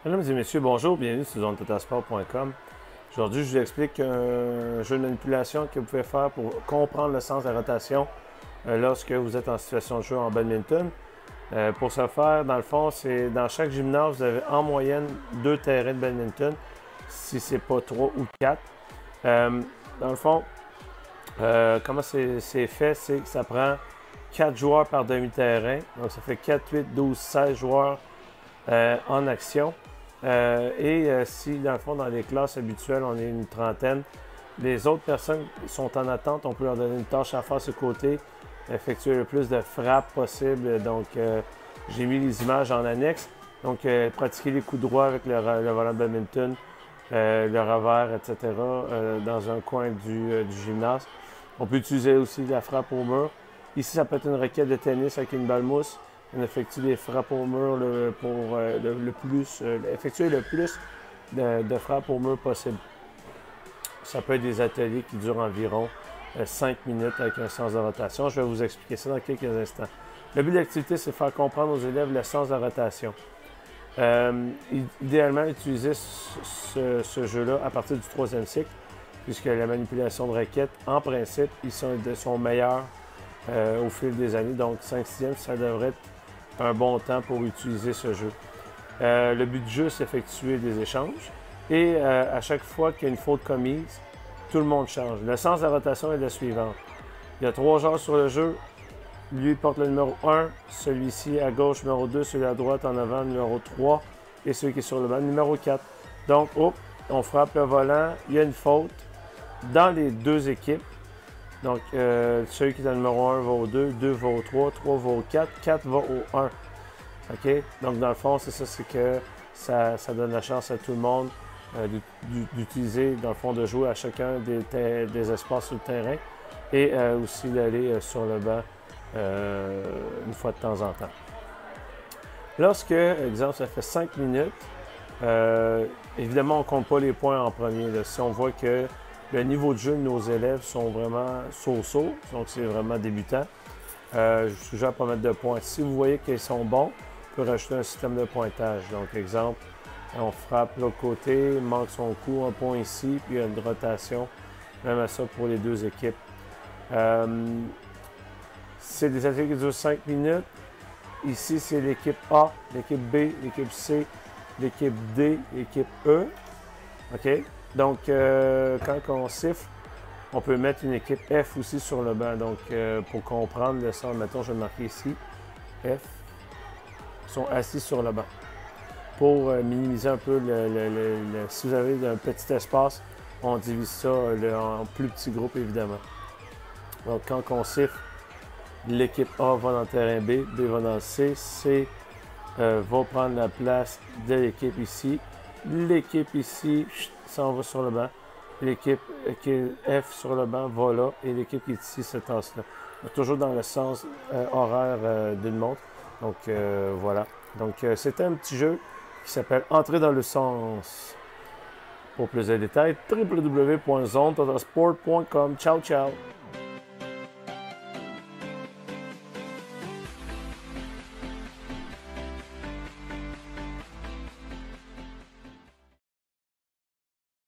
Mesdames et messieurs, bonjour, bienvenue sur zonetotalsport.com. Aujourd'hui, je vous explique un jeu de manipulation que vous pouvez faire pour comprendre le sens de la rotation lorsque vous êtes en situation de jeu en badminton. Pour ce faire, dans le fond, c'est dans chaque gymnase, vous avez en moyenne 2 terrains de badminton, si ce n'est pas 3 ou 4. Dans le fond, comment c'est fait, c'est que ça prend 4 joueurs par demi-terrain. Donc, ça fait 4, 8, 12, 16 joueurs en action. Si, dans le fond, dans les classes habituelles, on est une trentaine, les autres personnes sont en attente, on peut leur donner une tâche à faire sur le côté, effectuer le plus de frappes possible. Donc, j'ai mis les images en annexe. Donc, pratiquer les coups droits avec le volant de badminton, le revers, etc., dans un coin du gymnase. On peut utiliser aussi la frappe au mur. Ici, ça peut être une raquette de tennis avec une balle mousse. On effectue des frappes au mur pour effectuer le plus de frappes au mur possible. Ça peut être des ateliers qui durent environ 5 minutes avec un sens de rotation. Je vais vous expliquer ça dans quelques instants. Le but de l'activité, c'est de faire comprendre aux élèves le sens de rotation. Idéalement, utiliser ce jeu-là à partir du 3e cycle, puisque la manipulation de raquettes, en principe, ils sont meilleurs au fil des années. Donc, 5-6e, ça devrait être un bon temps pour utiliser ce jeu. Le but du jeu, c'est d'effectuer des échanges. Et à chaque fois qu'il y a une faute commise, tout le monde change. Le sens de la rotation est le suivant. Il y a 3 joueurs sur le jeu. Lui porte le numéro 1, celui-ci à gauche, numéro 2, celui à droite en avant, numéro 3, et celui qui est sur le banc, numéro 4. Donc, on frappe le volant, il y a une faute dans les deux équipes. Donc, celui qui est dans le numéro 1 va au 2, 2 va au 3, 3 va au 4, 4 va au 1. OK? Donc, dans le fond, c'est ça, c'est que ça donne la chance à tout le monde d'utiliser, dans le fond, de jouer à chacun des espaces sur le terrain et aussi d'aller sur le banc une fois de temps en temps. Lorsque, exemple, ça fait 5 minutes, évidemment, on ne compte pas les points en premier. Là. Si on voit que le niveau de jeu de nos élèves sont vraiment so-so, donc c'est vraiment débutant, je vous suggère de ne pas mettre de points. Si vous voyez qu'ils sont bons, on peut rajouter un système de pointage. Donc, exemple, on frappe l'autre côté, manque son coup, un point ici, puis il y a une rotation, même à ça pour les deux équipes. C'est des ateliers qui durent 5 minutes. Ici, c'est l'équipe A, l'équipe B, l'équipe C, l'équipe D, l'équipe E. OK? Donc, quand on siffle, on peut mettre une équipe F aussi sur le banc. Donc, pour comprendre le sens, mettons, je vais marquer ici, F, sont assis sur le banc. Pour minimiser un peu si vous avez un petit espace, on divise ça en plus petits groupes, évidemment. Donc, quand on siffle, l'équipe A va dans le terrain B, B va dans le C, C va prendre la place de l'équipe ici. L'équipe ici s'en va sur le banc. L'équipe qui est F sur le banc va là et l'équipe qui est ici se tasse là. Toujours dans le sens horaire d'une montre. Donc voilà. Donc c'était un petit jeu qui s'appelle Entrer dans le sens. Pour plus de détails, www.zonetotalsport.com. Ciao, ciao!